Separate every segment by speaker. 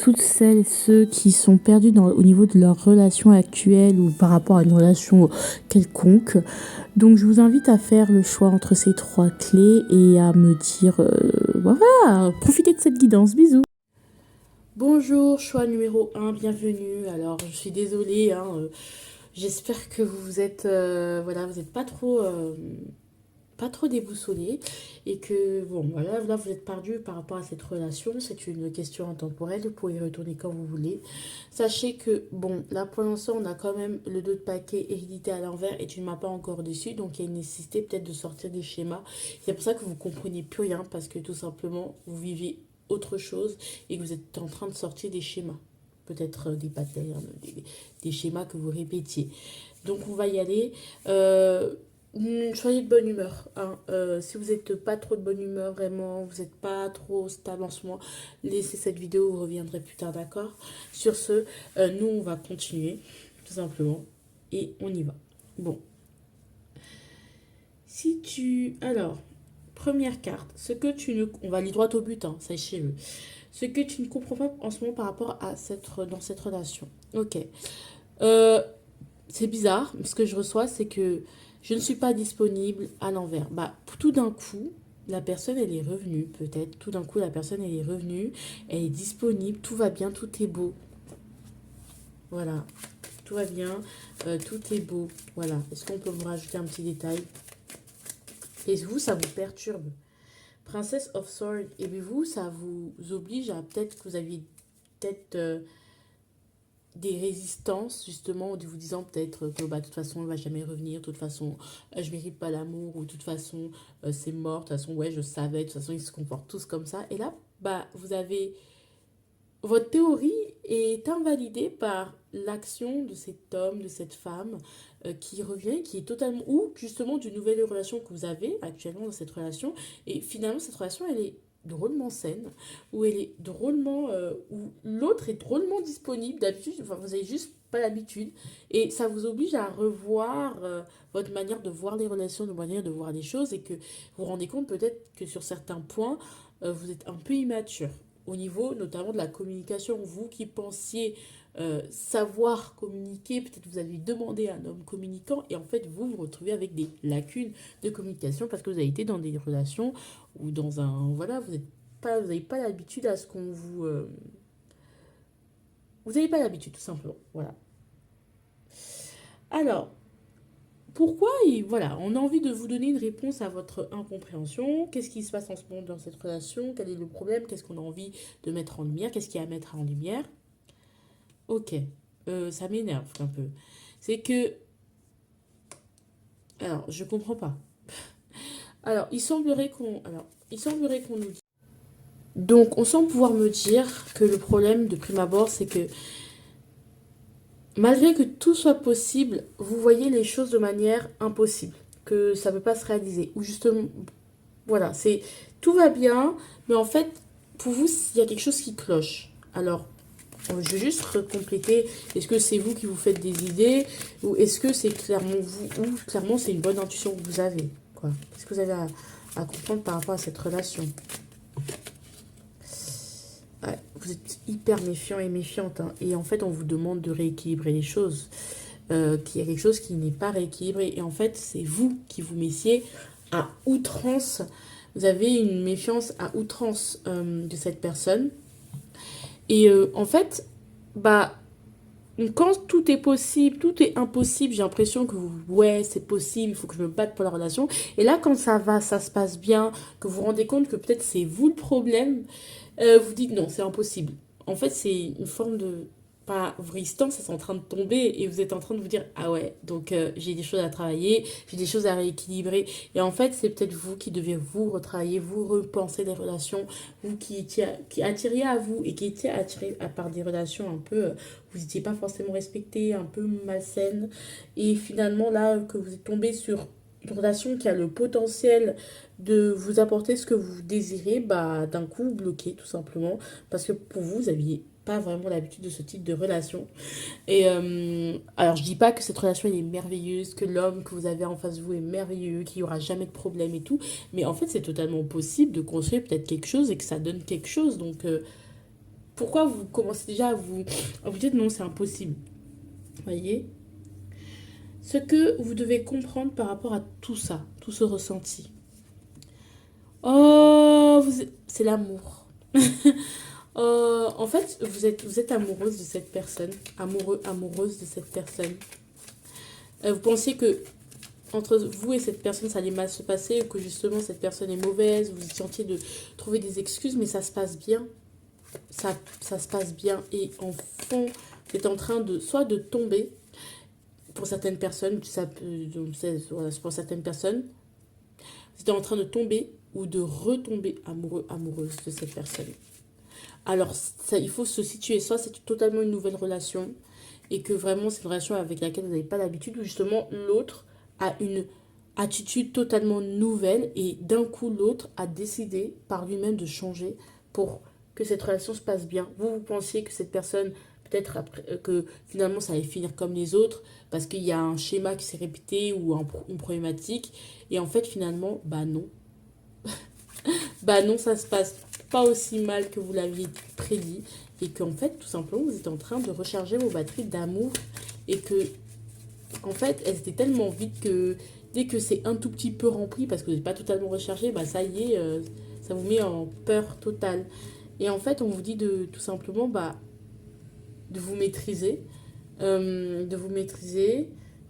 Speaker 1: toutes celles et ceux qui sont perdus au niveau de leur relation actuelle ou par rapport à une relation quelconque. Donc je vous invite à faire le choix entre ces trois clés et à me dire, voilà, profitez de cette guidance. Bisous. Bonjour, choix numéro 1, bienvenue. Alors je suis désolée, j'espère que vous êtes, voilà, vous n'êtes pas trop déboussolé et que bon voilà là vous êtes perdu par rapport à cette relation. C'est une question intemporelle, vous pouvez y retourner quand vous voulez. Sachez que bon là pour l'instant on a quand même le 2 de paquet hérédité à l'envers et tu ne m'as pas encore déçu, donc il y a une nécessité peut-être de sortir des schémas. C'est pour ça que vous comprenez plus rien, parce que tout simplement vous vivez autre chose et que vous êtes en train de sortir des schémas, peut-être des patterns, des schémas que vous répétiez. Donc on va y aller. Soyez de bonne humeur. Si vous n'êtes pas trop de bonne humeur, vraiment, vous n'êtes pas trop stable en ce moment, laissez cette vidéo, vous reviendrez plus tard, d'accord? Sur ce, nous, on va continuer, tout simplement, et on y va. Bon. Alors, première carte, ce que tu ne... On va aller droit au but, sachez-le. Ce que tu ne comprends pas en ce moment par rapport à dans cette relation. Ok. C'est bizarre, ce que je reçois, c'est que je ne suis pas disponible à l'envers. Bah, tout d'un coup, la personne, elle est revenue, peut-être. Tout d'un coup, la personne, elle est revenue, elle est disponible, tout va bien, tout est beau. Voilà, tout va bien, tout est beau. Voilà, est-ce qu'on peut vous rajouter un petit détail? Et vous, ça vous perturbe. Princess of Swords, et bien vous, ça vous oblige à peut-être que vous aviez peut-être... des résistances, justement, de vous disant peut-être que bah, de toute façon, elle va jamais revenir, de toute façon, je mérite pas l'amour, ou de toute façon, c'est mort, de toute façon, ouais, je savais, de toute façon, ils se comportent tous comme ça. Et là, bah, vous avez... Votre théorie est invalidée par l'action de cet homme, de cette femme, qui revient, qui est totalement... Ou, justement, d'une nouvelle relation que vous avez actuellement dans cette relation. Et finalement, cette relation, elle est drôlement saine, où elle est drôlement, où l'autre est drôlement disponible d'habitude, enfin vous avez juste pas l'habitude, et ça vous oblige à revoir votre manière de voir les relations, de manière de voir les choses, et que vous vous rendez compte peut-être que sur certains points vous êtes un peu immature au niveau notamment de la communication. Vous qui pensiez savoir communiquer, peut-être vous avez demandé à un homme communicant, et en fait vous vous retrouvez avec des lacunes de communication parce que vous avez été dans des relations ou dans un... Voilà, vous n'avez pas l'habitude à ce qu'on vous... vous n'avez pas l'habitude, tout simplement. Voilà. Alors, pourquoi voilà, on a envie de vous donner une réponse à votre incompréhension. Qu'est-ce qui se passe en ce moment dans cette relation? Quel est le problème? Qu'est-ce qu'on a envie de mettre en lumière? Qu'est-ce qu'il y a à mettre en lumière? Ok, ça m'énerve un peu. C'est que... Alors, je comprends pas. Alors, il semblerait qu'on nous dise... Donc, on semble pouvoir me dire que le problème de prime abord, c'est que malgré que tout soit possible, vous voyez les choses de manière impossible, que ça ne peut pas se réaliser. Ou justement, voilà, c'est tout va bien, mais en fait, pour vous, il y a quelque chose qui cloche. Alors, je vais juste compléter. Est-ce que c'est vous qui vous faites des idées, ou est-ce que c'est clairement vous, ou clairement c'est une bonne intuition que vous avez, quoi? Qu'est-ce que vous avez à comprendre par rapport à cette relation? Ouais, vous êtes hyper méfiant et méfiante, et en fait on vous demande de rééquilibrer les choses, qu'il y a quelque chose qui n'est pas rééquilibré, et en fait c'est vous qui vous méfiez à outrance. Vous avez une méfiance à outrance de cette personne, et en fait bah quand tout est possible, tout est impossible, j'ai l'impression que ouais, c'est possible, il faut que je me batte pour la relation. Et là, quand ça va, ça se passe bien, que vous vous rendez compte que peut-être c'est vous le problème, vous dites non, c'est impossible. En fait, c'est une forme de... Pas résistance, c'est en train de tomber et vous êtes en train de vous dire ah ouais, donc j'ai des choses à travailler, j'ai des choses à rééquilibrer. Et en fait, c'est peut-être vous qui devez vous retravailler, vous repenser les relations, vous qui attiriez à vous et qui étiez attiré par des relations un peu, vous n'étiez pas forcément respecté, un peu malsaines. Et finalement, là, que vous êtes tombé sur une relation qui a le potentiel de vous apporter ce que vous désirez, bah d'un coup bloqué tout simplement parce que pour vous, vous aviez pas vraiment l'habitude de ce type de relation. Et alors je dis pas que cette relation elle est merveilleuse, que l'homme que vous avez en face de vous est merveilleux, qu'il y aura jamais de problème et tout, mais en fait c'est totalement possible de construire peut-être quelque chose et que ça donne quelque chose. Donc pourquoi vous commencez déjà à vous dire non, c'est impossible. Voyez? Ce que vous devez comprendre par rapport à tout ça, tout ce ressenti. Oh, c'est l'amour. En fait, vous êtes amoureuse de cette personne, amoureuse de cette personne. Vous pensiez que entre vous et cette personne, ça allait mal se passer, ou que justement cette personne est mauvaise, vous sentiez de trouver des excuses, mais ça se passe bien. Ça se passe bien. Et en fond, vous êtes en train de, soit de tomber, pour certaines personnes, pour certaines personnes, vous êtes en train de tomber ou de retomber amoureuse de cette personne. Alors, ça, il faut se situer, soit c'est totalement une nouvelle relation, et que vraiment c'est une relation avec laquelle vous n'avez pas l'habitude, ou justement l'autre a une attitude totalement nouvelle, et d'un coup l'autre a décidé par lui-même de changer pour que cette relation se passe bien. Vous pensiez que cette personne, peut-être que finalement ça allait finir comme les autres, parce qu'il y a un schéma qui s'est répété ou une problématique, et en fait finalement, bah non. Bah non, ça se passe pas aussi mal que vous l'aviez prédit, et qu'en fait, tout simplement, vous êtes en train de recharger vos batteries d'amour, et que, en fait, elles étaient tellement vides que dès que c'est un tout petit peu rempli, parce que vous n'êtes pas totalement rechargé, bah ça y est, ça vous met en peur totale. Et en fait, on vous dit de tout simplement, bah, de vous maîtriser,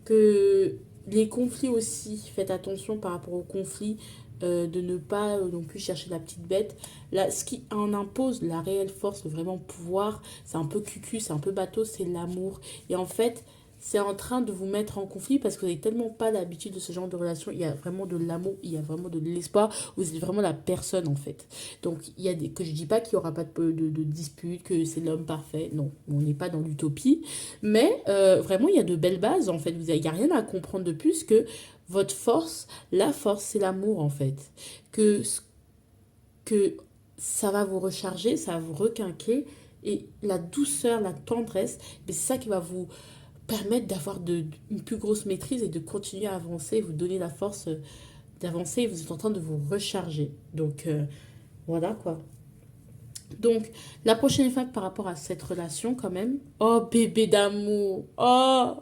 Speaker 1: que les conflits aussi, faites attention par rapport aux conflits, de ne pas non plus chercher la petite bête. Là, ce qui en impose la réelle force, le vraiment pouvoir, c'est un peu cucu, c'est un peu bateau, c'est l'amour. Et en fait, c'est en train de vous mettre en conflit parce que vous n'avez tellement pas l'habitude de ce genre de relation. Il y a vraiment de l'amour, il y a vraiment de l'espoir. Vous êtes vraiment la personne en fait. Donc, il y a que je dis pas qu'il n'y aura pas de dispute, que c'est l'homme parfait. Non, on n'est pas dans l'utopie. Mais vraiment, il y a de belles bases en fait. Il n'y a rien à comprendre de plus que votre force. La force, c'est l'amour en fait. Que, que ça va vous recharger, ça va vous requinquer. Et la douceur, la tendresse, c'est ça qui va vous permettre d'avoir une plus grosse maîtrise et de continuer à avancer, vous donner la force d'avancer et vous êtes en train de vous recharger. Donc, voilà quoi. Donc, la prochaine étape par rapport à cette relation, quand même. Oh, bébé d'amour. Oh,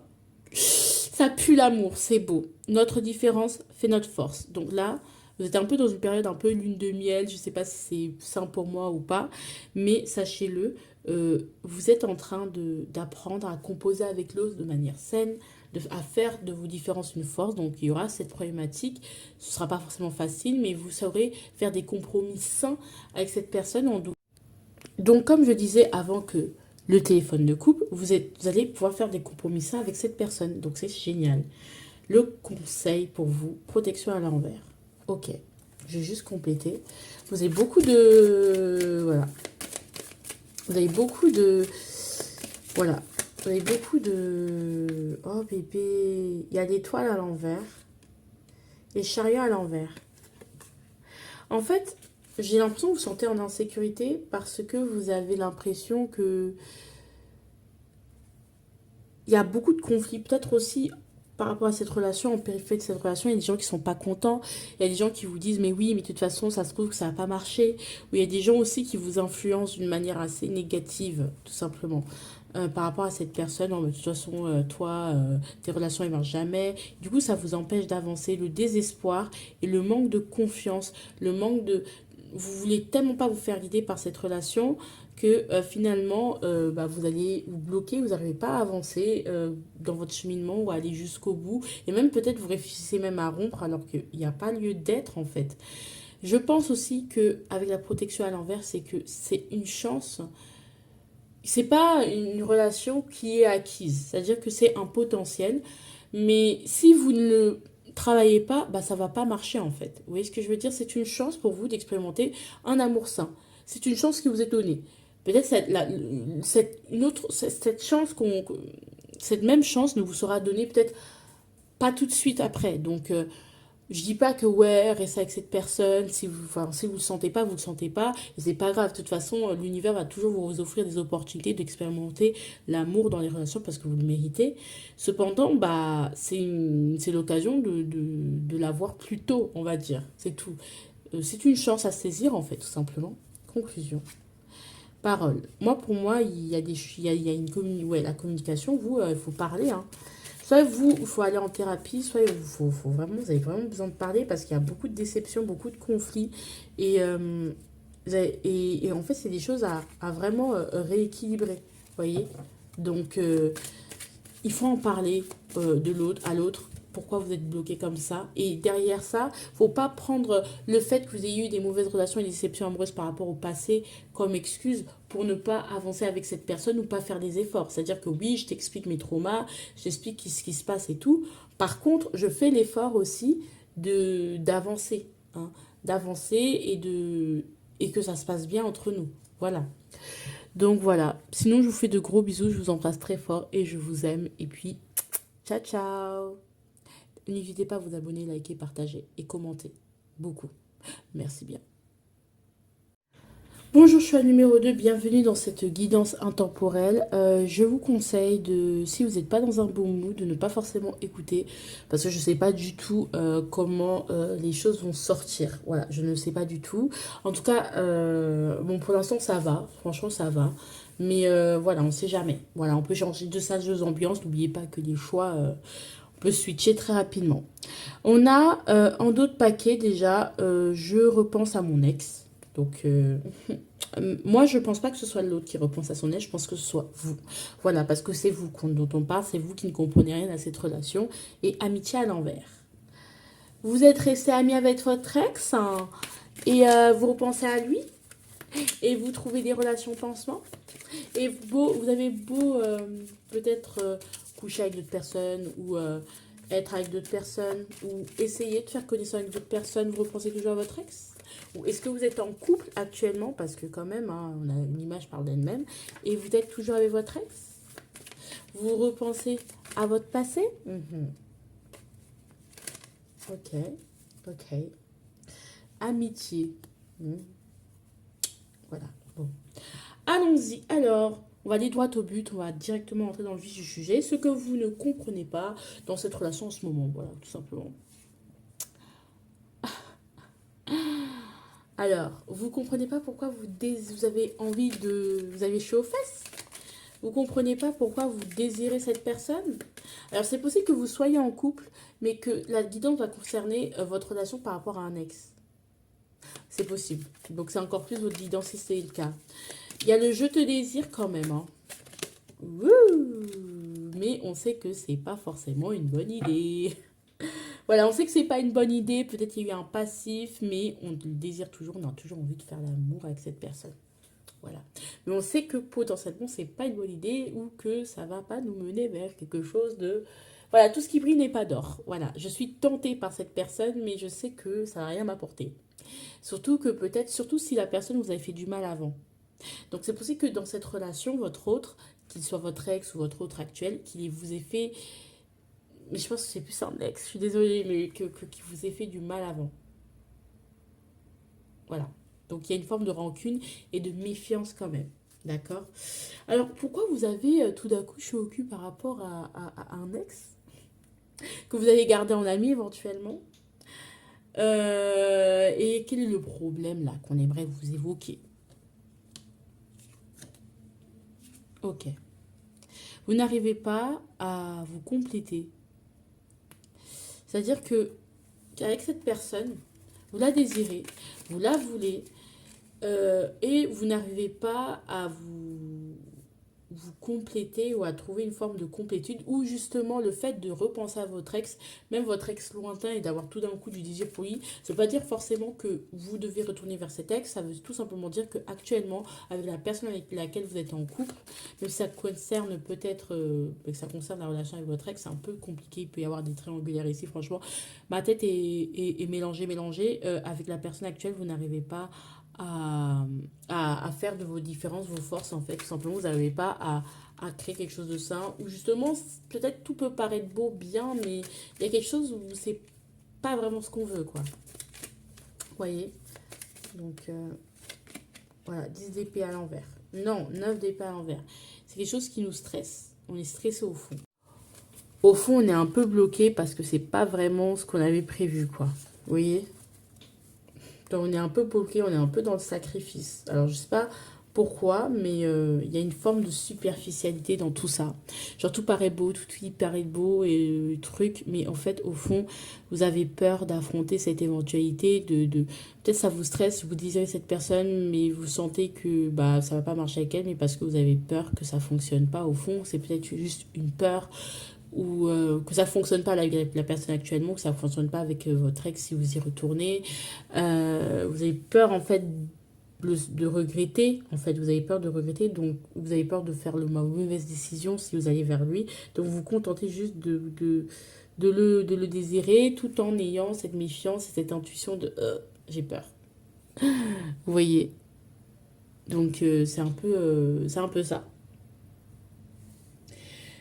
Speaker 1: ça pue l'amour, c'est beau. Notre différence fait notre force. Donc là, vous êtes un peu dans une période un peu lune de miel. Je ne sais pas si c'est sain pour moi ou pas. Mais sachez-le, vous êtes en train d'apprendre à composer avec l'autre de manière saine, à faire de vos différences une force. Donc il y aura cette problématique. Ce ne sera pas forcément facile, mais vous saurez faire des compromis sains avec cette personne. Donc comme je disais avant que le téléphone de couple, vous allez pouvoir faire des compromis sains avec cette personne. Donc c'est génial. Le conseil pour vous, protection à l'envers. Ok, je vais juste compléter. Vous avez beaucoup de... Voilà. Vous avez beaucoup de... Voilà. Vous avez beaucoup de... Oh bébé. Il y a des toiles à l'envers. Les chariots à l'envers. En fait, j'ai l'impression que vous vous sentez en insécurité parce que vous avez l'impression que... Il y a beaucoup de conflits. Peut-être aussi par rapport à cette relation, en périphérie de cette relation, il y a des gens qui sont pas contents. Il y a des gens qui vous disent, mais oui, mais de toute façon, ça se trouve que ça va pas marcher. Ou il y a des gens aussi qui vous influencent d'une manière assez négative, tout simplement. Par rapport à cette personne, de toute façon, toi, tes relations ne marchent jamais. Du coup, ça vous empêche d'avancer. Le désespoir et le manque de confiance, le manque de... Vous voulez tellement pas vous faire guider par cette relation que finalement, bah, vous allez vous bloquer, vous n'arrivez pas à avancer dans votre cheminement ou à aller jusqu'au bout. Et même peut-être vous réfléchissez même à rompre alors qu'il n'y a pas lieu d'être en fait. Je pense aussi que avec la protection à l'envers, c'est que c'est une chance. C'est pas une relation qui est acquise. C'est-à-dire que c'est un potentiel. Mais si vous ne le travaillez pas, bah, ça va pas marcher en fait. Vous voyez ce que je veux dire? C'est une chance pour vous d'expérimenter un amour sain. C'est une chance qui vous est donnée. Peut-être cette chance cette même chance ne vous sera donnée peut-être pas tout de suite après. Donc je dis pas que ouais, restez avec cette personne, si vous le sentez pas, vous le sentez pas, et c'est pas grave. De toute façon, l'univers va toujours vous offrir des opportunités d'expérimenter l'amour dans les relations parce que vous le méritez. Cependant, bah, c'est l'occasion de l'avoir plus tôt, on va dire. C'est tout. C'est une chance à saisir, en fait, tout simplement. Conclusion. parole. Moi, pour moi, il y a il y a une ouais, la communication, vous, il faut parler, hein. Soit vous, il faut aller en thérapie, soit faut vraiment, vous avez vraiment besoin de parler parce qu'il y a beaucoup de déceptions, beaucoup de conflits. Et, et en fait, c'est des choses à vraiment rééquilibrer. Vous voyez? Donc, il faut en parler de l'autre à l'autre. Pourquoi vous êtes bloqué comme ça? Et derrière ça, faut pas prendre le fait que vous ayez eu des mauvaises relations et des déceptions amoureuses par rapport au passé comme excuse pour ne pas avancer avec cette personne ou pas faire des efforts. C'est-à-dire que oui, je t'explique mes traumas, je t'explique ce qui se passe et tout. Par contre, je fais l'effort aussi de d'avancer, hein, d'avancer et que ça se passe bien entre nous. Voilà. Donc voilà. Sinon, je vous fais de gros bisous, je vous embrasse très fort et je vous aime. Et puis, ciao, ciao. N'hésitez pas à vous abonner, liker, partager et commenter. Beaucoup. Merci bien. Bonjour, je suis à numéro 2. Bienvenue dans cette guidance intemporelle. Je vous conseille de, si vous n'êtes pas dans un bon mood, de ne pas forcément écouter parce que je ne sais pas du tout comment les choses vont sortir. Voilà, je ne sais pas du tout. En tout cas, bon, pour l'instant, ça va. Franchement, ça va. Mais voilà, on ne sait jamais. Voilà, on peut changer de ça, deux ambiances. N'oubliez pas que les choix, on peut switcher très rapidement. On a en d'autres paquets déjà, je repense à mon ex. Donc, moi, je pense pas que ce soit l'autre qui repense à son ex, je pense que ce soit vous. Voilà, parce que c'est vous dont on parle, c'est vous qui ne comprenez rien à cette relation. Et amitié à l'envers. Vous êtes resté ami avec votre ex hein, et vous repensez à lui et vous trouvez des relations pansement. Et beau, vous avez beau peut-être coucher avec d'autres personnes ou être avec d'autres personnes ou essayer de faire connaissance avec d'autres personnes, vous repensez toujours à votre ex? Ou est-ce que vous êtes en couple actuellement? Parce que quand même, hein, on a une image parle d'elle-même. Et vous êtes toujours avec votre ex? Vous repensez à votre passé? Ok, ok. Amitié. Voilà, bon. Allons-y. Alors, on va aller droit au but. On va directement entrer dans le vif du sujet. Ce que vous ne comprenez pas dans cette relation en ce moment. Voilà, tout simplement. Alors, vous comprenez pas pourquoi vous avez envie de... Vous avez chaud aux fesses? Vous comprenez pas pourquoi vous désirez cette personne? Alors, c'est possible que vous soyez en couple, mais que la guidance va concerner votre relation par rapport à un ex. C'est possible. Donc, c'est encore plus votre guidance si c'est le cas. Il y a le je te désire quand même. Hein. Wouh! Mais on sait que c'est pas forcément une bonne idée. Voilà, on sait que c'est pas une bonne idée. Peut-être qu'il y a eu un passif, mais on le désire toujours. On a toujours envie de faire l'amour avec cette personne. Voilà. Mais on sait que potentiellement, c'est pas une bonne idée ou que ça va pas nous mener vers quelque chose de... Voilà, tout ce qui brille n'est pas d'or. Voilà, je suis tentée par cette personne, mais je sais que ça va rien m'apporter. Surtout que peut-être, surtout si la personne vous avait fait du mal avant. Donc c'est possible que dans cette relation, votre autre, qu'il soit votre ex ou votre autre actuel, qu'il vous ait fait... Mais je pense que c'est plus un ex, je suis désolée, mais qu'il vous ait fait du mal avant. Voilà. Donc il y a une forme de rancune et de méfiance quand même. D'accord? Alors pourquoi vous avez tout d'un coup chaud au cul par rapport à un ex que vous avez gardé en ami éventuellement? Et quel est le problème là qu'on aimerait vous évoquer? Ok. Vous n'arrivez pas à vous compléter. C'est-à-dire que qu'avec cette personne, vous la désirez, vous la voulez, et vous n'arrivez pas à vous compléter ou à trouver une forme de complétude ou justement le fait de repenser à votre ex, même votre ex lointain et d'avoir tout d'un coup du désir pour lui, ça ne veut pas dire forcément que vous devez retourner vers cet ex, ça veut tout simplement dire que actuellement avec la personne avec laquelle vous êtes en couple, même si ça concerne peut-être que ça concerne la relation avec votre ex, c'est un peu compliqué, il peut y avoir des triangulaires ici, franchement, ma tête est mélangée, avec la personne actuelle, vous n'arrivez pas à faire de vos différences vos forces en fait. Tout simplement, vous n'arrivez pas à créer quelque chose de sain. Ou justement, peut-être tout peut paraître beau, bien, mais il y a quelque chose où c'est pas vraiment ce qu'on veut, quoi. Vous voyez? Donc, voilà, 10 d'épée à l'envers. Non, 9 d'épée à l'envers. C'est quelque chose qui nous stresse. On est stressé au fond. Au fond, on est un peu bloqué parce que c'est pas vraiment ce qu'on avait prévu, quoi. Vous voyez? Donc, on est un peu bloqué, on est un peu dans le sacrifice. Alors, je sais pas pourquoi, mais il y a une forme de superficialité dans tout ça. Genre tout paraît beau, tout lui paraît beau et truc, mais en fait, au fond, vous avez peur d'affronter cette éventualité, peut-être ça vous stresse, vous désirez cette personne, mais vous sentez que bah, ça va pas marcher avec elle, mais parce que vous avez peur que ça fonctionne pas. Au fond, c'est peut-être juste une peur ou que ça fonctionne pas avec la personne actuellement, que ça fonctionne pas avec votre ex si vous y retournez. Vous avez peur en fait de regretter, en fait, vous avez peur de regretter, donc vous avez peur de faire la mauvaise décision si vous allez vers lui. Donc vous vous contentez juste de le désirer tout en ayant cette méfiance et cette intuition de j'ai peur. Vous voyez? Donc c'est un peu ça.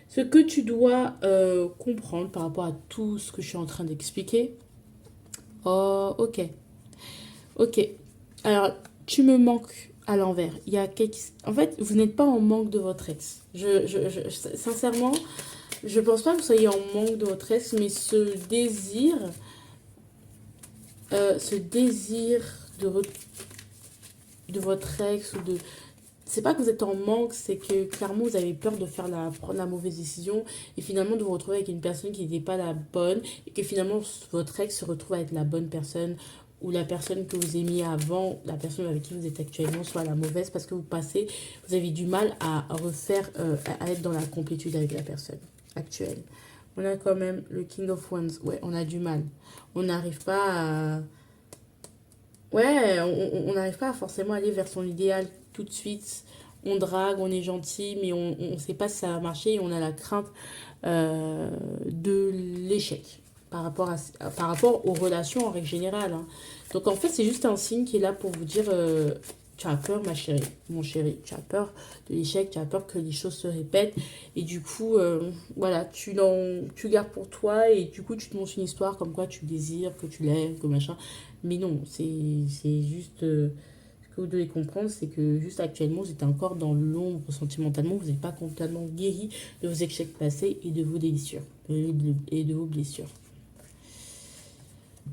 Speaker 1: Ce que tu dois comprendre par rapport à tout ce que je suis en train d'expliquer. Oh, ok. Ok. Alors, tu me manques à l'envers. Il y a quelque... En fait, vous n'êtes pas en manque de votre ex. Sincèrement, je pense pas que vous soyez en manque de votre ex, mais ce désir de votre ex ou de... C'est pas que vous êtes en manque, c'est que clairement vous avez peur de prendre la mauvaise décision et finalement de vous retrouver avec une personne qui n'était pas la bonne et que finalement votre ex se retrouve à être la bonne personne ou la personne que vous aimiez avant, la personne avec qui vous êtes actuellement soit la mauvaise parce que vous avez du mal à refaire, à être dans la complétude avec la personne actuelle. On a quand même le King of Wands, ouais, on a du mal. On n'arrive pas à... Ouais, on n'arrive pas à forcément aller vers son idéal tout de suite. On drague, on est gentil, mais on ne sait pas si ça va marcher et on a la crainte de l'échec par rapport aux relations en règle générale, hein. Donc en fait, c'est juste un signe qui est là pour vous dire tu as peur, ma chérie, mon chéri, tu as peur de l'échec, tu as peur que les choses se répètent. Et du coup, voilà, tu gardes pour toi et du coup, tu te montres une histoire comme quoi tu désires, que tu l'aimes, que machin. Mais non, c'est juste... ce que vous devez comprendre, c'est que juste actuellement, vous êtes encore dans l'ombre sentimentalement. Vous n'êtes pas complètement guéri de vos échecs passés et de vos blessures. Et de vos blessures.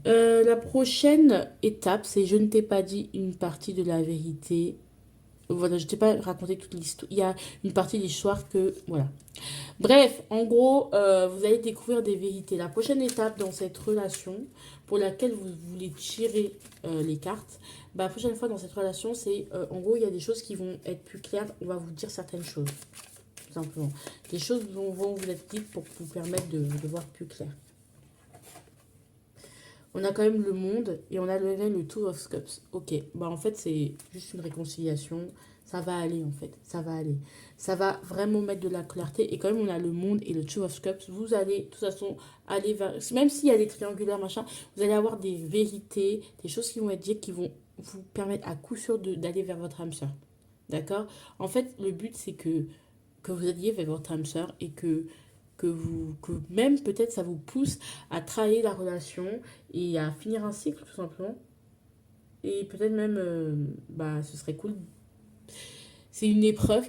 Speaker 1: La prochaine étape, c'est je ne t'ai pas dit une partie de la vérité. Voilà, je ne t'ai pas raconté toute l'histoire. Il y a une partie de l'histoire que... Voilà. Bref, en gros, vous allez découvrir des vérités. La prochaine étape dans cette relation pour laquelle vous voulez tirer les cartes, bah, la prochaine fois dans cette relation, c'est en gros, il y a des choses qui vont être plus claires. On va vous dire certaines choses, tout simplement. Des choses vont vous être dites pour vous permettre de voir plus clair. On a quand même le monde et on a le Two of Cups. Ok, bah en fait, c'est juste une réconciliation. Ça va aller, en fait. Ça va aller. Ça va vraiment mettre de la clarté. Et quand même, on a le monde et le Two of Cups. Vous allez, de toute façon, aller vers... Même s'il y a des triangulaires, machin, vous allez avoir des vérités, des choses qui vont être dites qui vont vous permettre à coup sûr d'aller vers votre âme sœur. D'accord? En fait, le but, c'est que vous alliez vers votre âme sœur et que même peut-être ça vous pousse à travailler la relation et à finir un cycle tout simplement. Et peut-être même, bah, ce serait cool. C'est une épreuve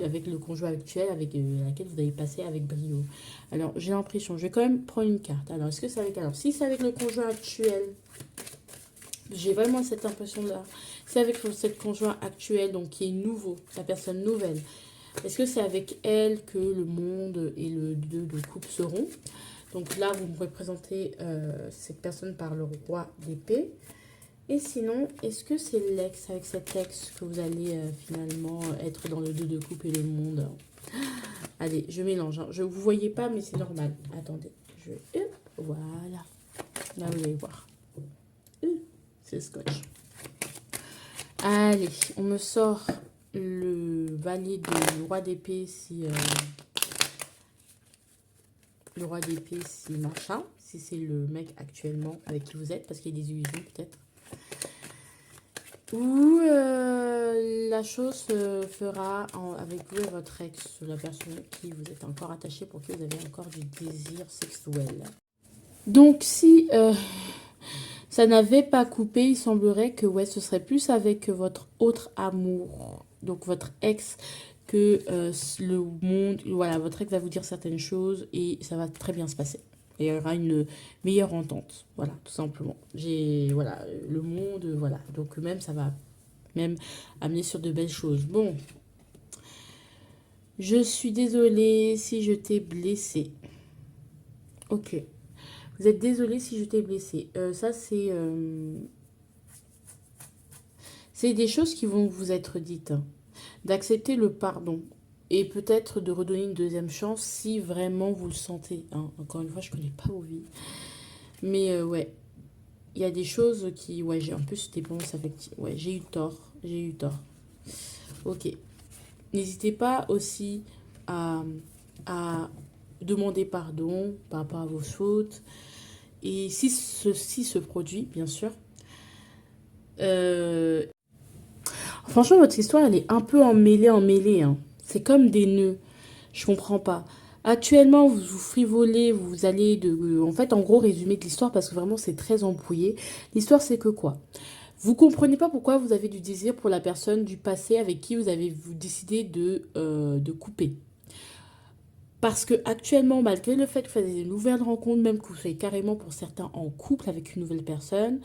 Speaker 1: avec le conjoint actuel, avec laquelle vous avez passé avec brio. Alors, j'ai l'impression, je vais quand même prendre une carte. Alors, est-ce que c'est avec... Alors, si c'est avec le conjoint actuel, j'ai vraiment cette impression-là. C'est avec cette conjoint actuel, donc qui est nouveau, la personne nouvelle. Est-ce que c'est avec elle que le monde et le deux de coupe seront? Donc là, vous me représentez cette personne par le roi d'épée. Et sinon, est-ce que c'est l'ex, avec cet ex que vous allez finalement être dans le 2 de coupe et le monde? Allez, je mélange, hein. Je ne vous voyez pas, mais c'est normal. Attendez, voilà. Là, vous allez voir. C'est scotch. Allez, on me sort le valet du roi d'épée si... le roi d'épée si machin. Si c'est le mec actuellement avec qui vous êtes, parce qu'il y a des illusions peut-être. Ou la chose se fera avec vous et votre ex, la personne qui vous êtes encore attaché, pour qui vous avez encore du désir sexuel. Donc si ça n'avait pas coupé, il semblerait que ouais, ce serait plus avec votre autre amour, donc votre ex, que le monde, voilà, votre ex va vous dire certaines choses et ça va très bien se passer. Et il y aura une meilleure entente, voilà, tout simplement. Voilà, le monde, voilà. Donc même, ça va même amener sur de belles choses. Bon, je suis désolée si je t'ai blessé. Ok. Vous êtes désolé si je t'ai blessé. Ça, c'est des choses qui vont vous être dites, hein. D'accepter le pardon. Et peut-être de redonner une deuxième chance si vraiment vous le sentez, hein. Encore une fois, je connais pas vos vies. Mais ouais, il y a des choses qui... Ouais, j'ai en plus dépendance affective. Ouais, j'ai eu tort. J'ai eu tort. Ok. N'hésitez pas aussi à, à demander pardon par rapport à vos fautes. Et si ceci se produit, bien sûr. euh, Franchement, votre histoire, elle est un peu emmêlée, hein. C'est comme des nœuds. Je comprends pas. Actuellement, vous frivolez, vous allez de... En fait, en gros, résumé de l'histoire, parce que vraiment, c'est très embrouillé. L'histoire, c'est que quoi? Vous comprenez pas pourquoi vous avez du désir pour la personne du passé avec qui vous décidé de couper. Parce que actuellement, malgré le fait que vous fassiez des nouvelles rencontres, même que vous soyez carrément pour certains en couple avec une nouvelle personne,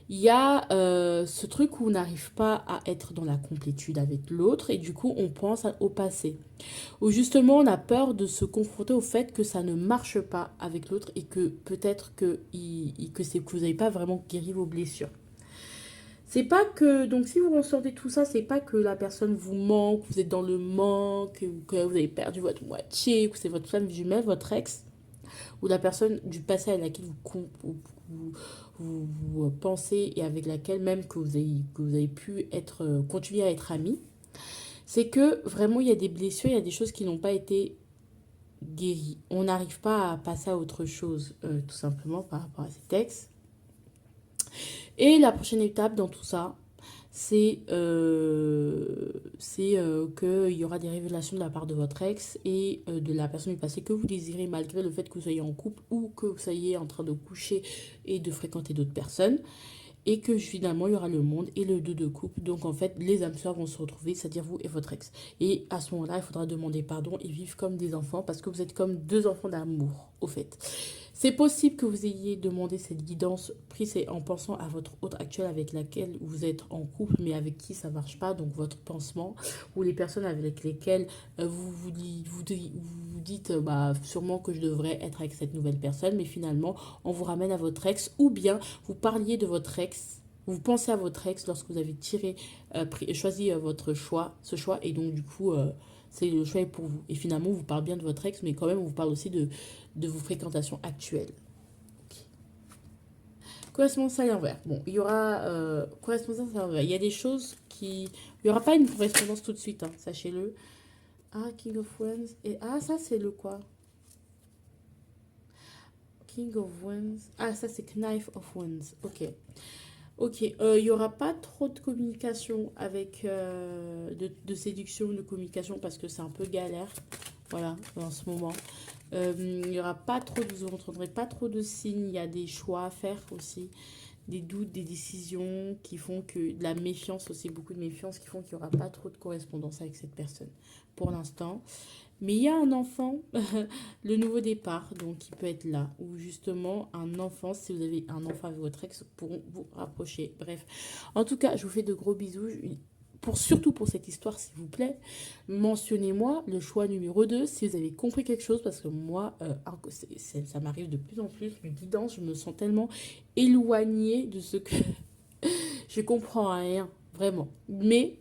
Speaker 1: il y a ce truc où on n'arrive pas à être dans la complétude avec l'autre et du coup on pense au passé. Ou justement on a peur de se confronter au fait que ça ne marche pas avec l'autre et que peut-être que vous n'avez pas vraiment guéri vos blessures. C'est pas que, donc si vous ressentez tout ça, c'est pas que la personne vous manque, vous êtes dans le manque, ou que vous avez perdu votre moitié, que c'est votre femme jumelle, votre ex, ou la personne du passé à laquelle vous pensez et avec laquelle même que vous avez pu être, continuer à être amis, c'est que vraiment il y a des blessures, il y a des choses qui n'ont pas été guéries. On n'arrive pas à passer à autre chose, tout simplement par rapport à ces textes. Et la prochaine étape dans tout ça, c'est qu'il y aura des révélations de la part de votre ex et de la personne du passé que vous désirez malgré le fait que vous soyez en couple ou que vous soyez en train de coucher et de fréquenter d'autres personnes et que finalement il y aura le monde et le deux de couple. Donc en fait, les âmes sœurs vont se retrouver, c'est-à-dire vous et votre ex. Et à ce moment-là, il faudra demander pardon et vivre comme des enfants parce que vous êtes comme deux enfants d'amour, au fait. C'est possible que vous ayez demandé cette guidance prise en pensant à votre autre actuelle avec laquelle vous êtes en couple mais avec qui ça ne marche pas, donc votre pansement, ou les personnes avec lesquelles vous dites bah, sûrement que je devrais être avec cette nouvelle personne, mais finalement on vous ramène à votre ex, ou bien vous parliez de votre ex, vous pensez à votre ex lorsque vous avez choisi votre choix, ce choix, et donc du coup, c'est le choix est pour vous. Et finalement, on vous parle bien de votre ex, mais quand même, on vous parle aussi de vos fréquentations actuelles. Ok. Correspondance à l'envers. Bon, il y aura correspondance à l'envers. Il y a des choses qui... Il n'y aura pas une correspondance tout de suite, hein, sachez-le. Ah, King of Wands. Et ah, ça, c'est le quoi? King of Wands. Ah, ça, c'est Knife of Wands. Ok. Ok, il n'y aura pas trop de communication avec de séduction, de communication parce que c'est un peu galère, voilà, en ce moment. Il n'y aura pas trop, vous n'entendrez pas trop de signes, il y a des choix à faire aussi, des doutes, des décisions qui font que, de la méfiance aussi, beaucoup de méfiance qui font qu'il n'y aura pas trop de correspondance avec cette personne pour l'instant. Mais il y a un enfant, le nouveau départ, donc qui peut être là. Ou justement, un enfant, si vous avez un enfant avec votre ex, pourront vous rapprocher. Bref. En tout cas, je vous fais de gros bisous. Surtout pour cette histoire, s'il vous plaît, mentionnez-moi le choix numéro 2 si vous avez compris quelque chose. Parce que moi, ça m'arrive de plus en plus. Mes guidances, je me sens tellement éloignée de ce que je comprends rien. Vraiment. Mais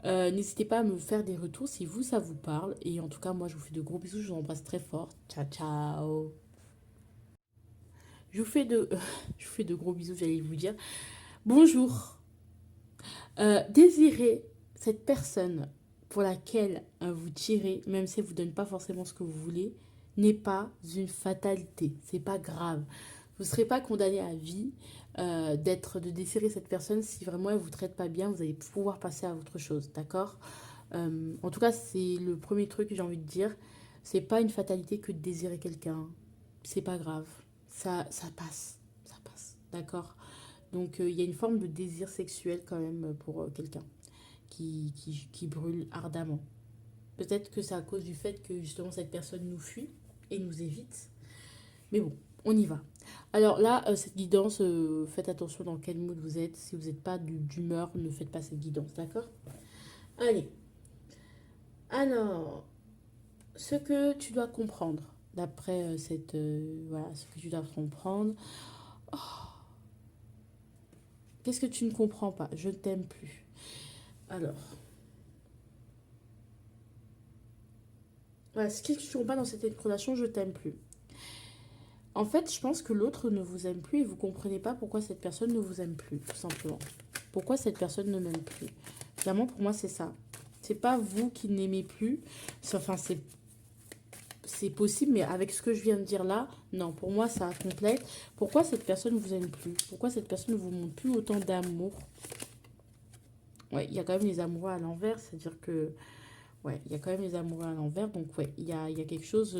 Speaker 1: n'hésitez pas à me faire des retours si vous, ça vous parle. Et en tout cas, moi, je vous fais de gros bisous. Je vous embrasse très fort. Ciao, ciao. Je vous fais de, je vous fais de gros bisous, j'allais vous dire. Bonjour. Désirez cette personne pour laquelle vous tirez, même si elle ne vous donne pas forcément ce que vous voulez, n'est pas une fatalité. C'est pas grave. Vous ne serez pas condamné à vie de désirer cette personne. Si vraiment elle ne vous traite pas bien, vous allez pouvoir passer à autre chose. D'accord? En tout cas, c'est le premier truc que j'ai envie de dire. C'est pas une fatalité que de désirer quelqu'un. C'est pas grave. Ça passe. Ça passe. D'accord? Donc, il y a une forme de désir sexuel quand même pour quelqu'un qui brûle ardemment. Peut-être que c'est à cause du fait que justement cette personne nous fuit et nous évite. Mais bon, on y va. Alors là, cette guidance, faites attention dans quel mood vous êtes. Si vous n'êtes pas d'humeur, ne faites pas cette guidance, d'accord? Allez. Alors, ce que tu dois comprendre, d'après voilà, ce que tu dois comprendre. Oh, qu'est-ce que tu ne comprends pas? Je ne t'aime plus. Alors, voilà, ce que tu ne comprends pas dans cette relation, je t'aime plus. En fait, je pense que l'autre ne vous aime plus et vous ne comprenez pas pourquoi cette personne ne vous aime plus, tout simplement. Pourquoi cette personne ne m'aime plus? Clairement, pour moi, c'est ça. C'est pas vous qui n'aimez plus. Enfin, c'est possible, mais avec ce que je viens de dire là, non, pour moi, ça complète. Pourquoi cette personne ne vous aime plus? Pourquoi cette personne ne vous montre plus autant d'amour? Ouais, il y a quand même les amoureux à l'envers, c'est-à-dire que, ouais, il y a quand même les amoureux à l'envers, donc ouais, il y a quelque chose,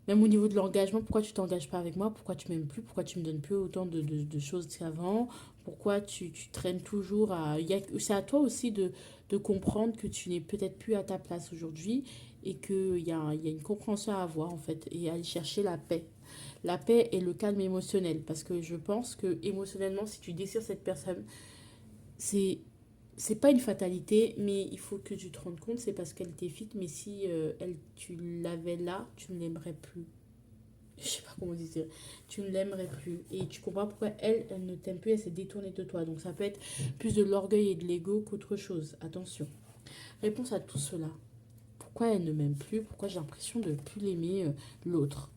Speaker 1: même au niveau de l'engagement, pourquoi tu t'engages pas avec moi? Pourquoi tu m'aimes plus? Pourquoi tu me donnes plus autant de choses qu'avant? Pourquoi tu traînes toujours à... C'est à toi aussi de comprendre que tu n'es peut-être plus à ta place aujourd'hui et qu'il y a une compréhension à avoir en fait et aller chercher la paix. La paix et le calme émotionnel parce que je pense que émotionnellement, si tu désires cette personne, c'est c'est pas une fatalité, mais il faut que tu te rendes compte, c'est parce qu'elle t'effite, mais si tu l'avais là, tu ne l'aimerais plus. Je sais pas comment dire. Tu ne l'aimerais plus. Et tu comprends pourquoi elle ne t'aime plus, elle s'est détournée de toi. Donc ça peut être plus de l'orgueil et de l'ego qu'autre chose. Attention. Réponse à tout cela. Pourquoi elle ne m'aime plus? Pourquoi j'ai l'impression de ne plus l'aimer l'autre?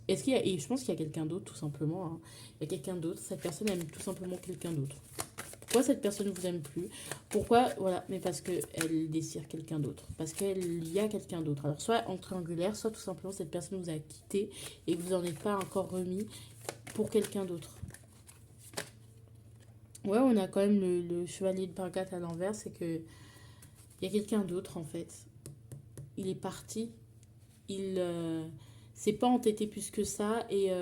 Speaker 1: Est-ce qu'il y a... Et je pense qu'il y a quelqu'un d'autre, tout simplement. Hein. Il y a quelqu'un d'autre. Cette personne aime tout simplement quelqu'un d'autre. Pourquoi cette personne ne vous aime plus? Pourquoi? Voilà, mais parce qu'elle désire quelqu'un d'autre. Parce qu'il y a quelqu'un d'autre. Alors, soit en triangulaire, soit tout simplement cette personne vous a quitté et que vous n'en êtes pas encore remis pour quelqu'un d'autre. Ouais, on a quand même le chevalier de Pentacles à l'envers, c'est que il y a quelqu'un d'autre en fait. Il est parti. Il s'est pas entêté plus que ça et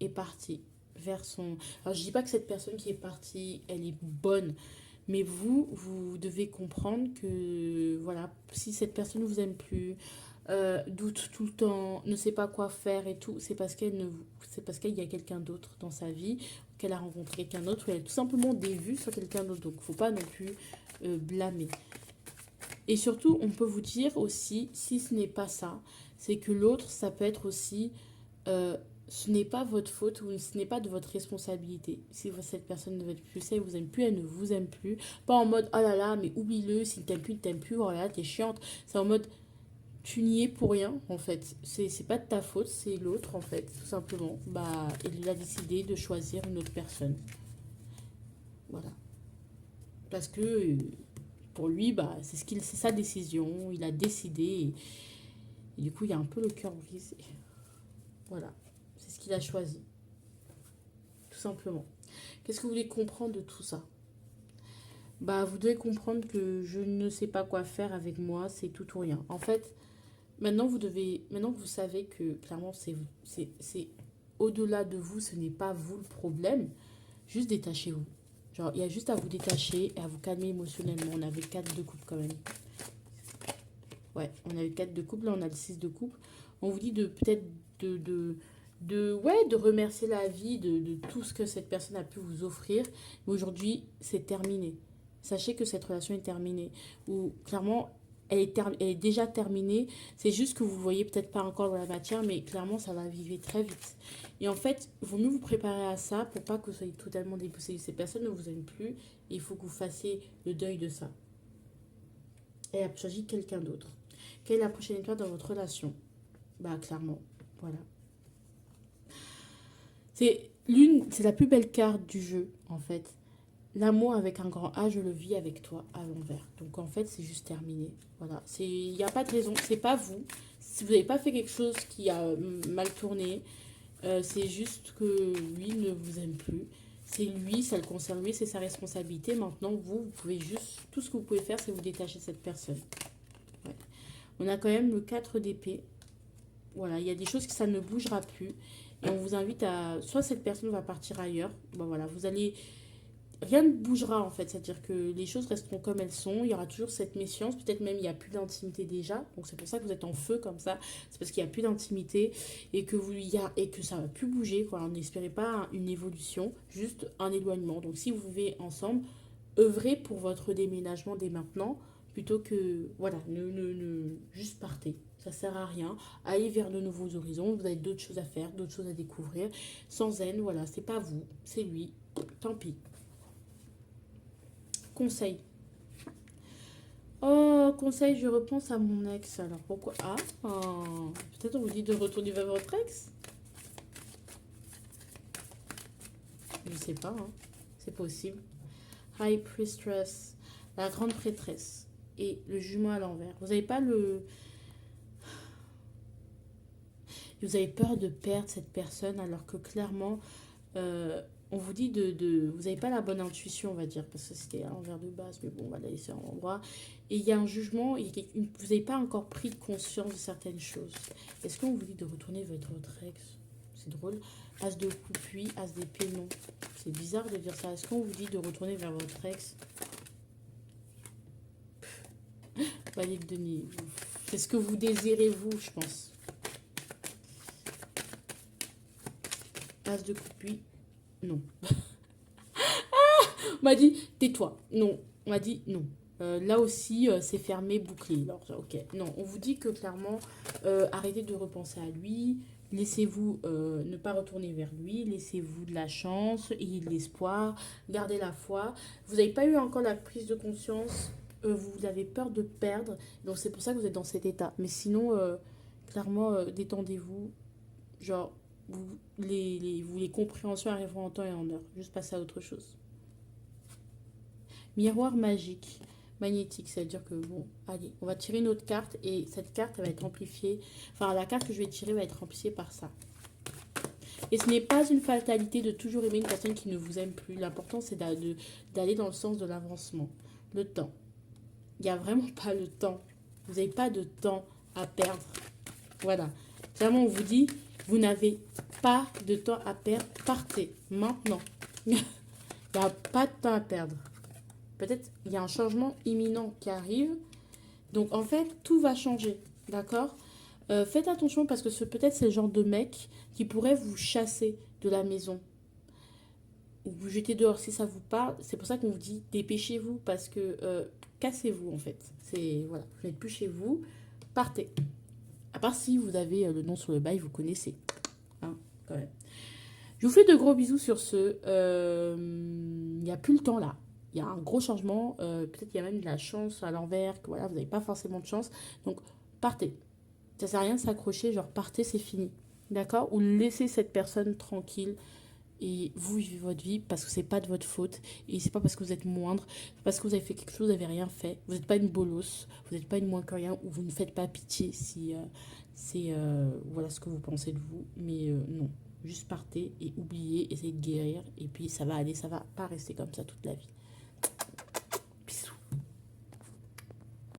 Speaker 1: est parti vers son... Alors, je dis pas que cette personne qui est partie, elle est bonne. Mais vous devez comprendre que, voilà, si cette personne ne vous aime plus, doute tout le temps, ne sait pas quoi faire et tout, c'est parce qu'il y a quelqu'un d'autre dans sa vie, qu'elle a rencontré quelqu'un d'autre, ou elle a tout simplement des vues sur quelqu'un d'autre. Donc, il ne faut pas non plus blâmer. Et surtout, on peut vous dire aussi, si ce n'est pas ça, c'est que l'autre, ça peut être aussi euh, ce n'est pas votre faute ou ce n'est pas de votre responsabilité. Si cette personne ne veut plus, ça, elle vous aime plus, elle ne vous aime plus. Pas en mode, oh là là, mais oublie-le, s'il ne t'aime plus, oh là là, t'es chiante. C'est en mode, tu n'y es pour rien, en fait. C'est pas de ta faute, c'est l'autre, en fait, tout simplement. Bah, il a décidé de choisir une autre personne. Voilà. Parce que pour lui, bah, c'est sa décision, il a décidé. Et du coup, il y a un peu le cœur brisé. Voilà. C'est ce qu'il a choisi. Tout simplement. Qu'est-ce que vous voulez comprendre de tout ça? Bah, vous devez comprendre que je ne sais pas quoi faire avec moi, c'est tout ou rien. En fait, maintenant que vous savez que clairement c'est au-delà de vous, ce n'est pas vous le problème, juste détachez-vous. Genre, il y a juste à vous détacher et à vous calmer émotionnellement. On avait 4 de coupe quand même. Ouais, on a eu 4 de coupe, là on a le 6 de coupe. On vous dit de peut-être de remercier la vie de tout ce que cette personne a pu vous offrir. Mais aujourd'hui, c'est terminé. Sachez que cette relation est terminée. Ou clairement, elle est déjà terminée. C'est juste que vous ne voyez peut-être pas encore dans la matière, mais clairement, ça va vivre très vite. Et en fait, il vaut mieux vous préparer à ça pour pas que vous soyez totalement dépossédé. Ces personnes ne vous aiment plus. Et il faut que vous fassiez le deuil de ça. Et choisir quelqu'un d'autre. Quelle est la prochaine étoile dans votre relation? Bah, clairement, voilà. C'est la plus belle carte du jeu, en fait. L'amour avec un grand A, je le vis avec toi à l'envers. Donc, en fait, c'est juste terminé. Voilà. Il n'y a pas de raison. C'est pas vous. Si vous n'avez pas fait quelque chose qui a mal tourné, c'est juste que lui ne vous aime plus. C'est lui, ça le concerne lui, c'est sa responsabilité. Maintenant, vous pouvez juste... Tout ce que vous pouvez faire, c'est vous détacher de cette personne. Ouais. On a quand même le 4 d'épée. Voilà, il y a des choses que ça ne bougera plus. Et on vous invite à... Soit cette personne va partir ailleurs. Bon, voilà, vous allez rien ne bougera en fait, c'est-à-dire que les choses resteront comme elles sont, il y aura toujours cette méfiance, peut-être même il n'y a plus d'intimité déjà, donc c'est pour ça que vous êtes en feu comme ça, c'est parce qu'il n'y a plus d'intimité et que, et que ça va plus bouger, quoi. N'espérez pas une évolution, juste un éloignement. Donc si vous vivez ensemble, œuvrez pour votre déménagement dès maintenant, plutôt que, voilà, juste partez. Ça sert à rien. Allez vers de nouveaux horizons. Vous avez d'autres choses à faire, d'autres choses à découvrir. Sans haine, voilà, c'est pas vous, c'est lui. Tant pis. Conseil. Oh, conseil, je repense à mon ex. Alors pourquoi? Peut-être on vous dit de retourner vers votre ex. Je sais pas, hein. C'est possible. High Priestess, la grande prêtresse et le jumeau à l'envers. Vous n'avez pas le... Vous avez peur de perdre cette personne alors que clairement, euh, on vous dit vous n'avez pas la bonne intuition, on va dire, parce que c'était à l'envers de base, mais bon, on va la laisser en endroit. Et il y a un jugement, vous n'avez pas encore pris conscience de certaines choses. Est-ce qu'on vous dit de retourner vers votre ex? C'est drôle. As de coupe, puis as d'épée, non. C'est bizarre de dire ça. Est-ce qu'on vous dit de retourner vers votre ex? Valide de Denis. C'est ce que vous désirez, vous, je pense. As de coupe, puis non. On m'a dit, tais-toi. Non. On m'a dit, non. Là aussi, c'est fermé, bouclé. Alors, ok. Non, on vous dit que clairement, arrêtez de repenser à lui. Laissez-vous ne pas retourner vers lui. Laissez-vous de la chance et de l'espoir. Gardez la foi. Vous n'avez pas eu encore la prise de conscience. Vous avez peur de perdre. Donc, c'est pour ça que vous êtes dans cet état. Mais sinon, clairement, détendez-vous. Genre, les compréhensions arriveront en temps et en heure. Juste passer à autre chose. Miroir magique, magnétique, ça veut dire que bon, allez, on va tirer une autre carte et cette carte elle va être amplifiée. Enfin, la carte que je vais tirer va être amplifiée par ça. Et ce n'est pas une fatalité de toujours aimer une personne qui ne vous aime plus. L'important c'est d'aller dans le sens de l'avancement. Le temps. Il n'y a vraiment pas le temps. Vous n'avez pas de temps à perdre. Voilà. Clairement, on vous dit, vous n'avez pas de temps à perdre. Partez maintenant. Il n'y a pas de temps à perdre. Peut-être il y a un changement imminent qui arrive. Donc en fait, tout va changer. D'accord. Faites attention parce que peut-être c'est le genre de mec qui pourrait vous chasser de la maison. Ou vous jeter dehors si ça vous parle. C'est pour ça qu'on vous dit dépêchez-vous parce que cassez-vous en fait. C'est voilà, vous n'êtes plus chez vous. Partez. À part si vous avez le nom sur le bail, vous connaissez. Hein, quand même. Je vous fais de gros bisous sur ce. Il n'y a plus le temps là. Il y a un gros changement. Peut-être qu'il y a même de la chance à l'envers. Que voilà, vous n'avez pas forcément de chance. Donc, partez. Ça ne sert à rien de s'accrocher. Genre, partez, c'est fini. D'accord? Ou laissez cette personne tranquille. Et vous vivez votre vie parce que c'est pas de votre faute. Et c'est pas parce que vous êtes moindre. Parce que vous avez fait quelque chose, vous n'avez rien fait. Vous n'êtes pas une bolosse. Vous n'êtes pas une moins que rien. Ou vous ne faites pas pitié si c'est voilà ce que vous pensez de vous. Mais non. Juste partez et oubliez, essayez de guérir. Et puis ça va aller, ça va pas rester comme ça toute la vie.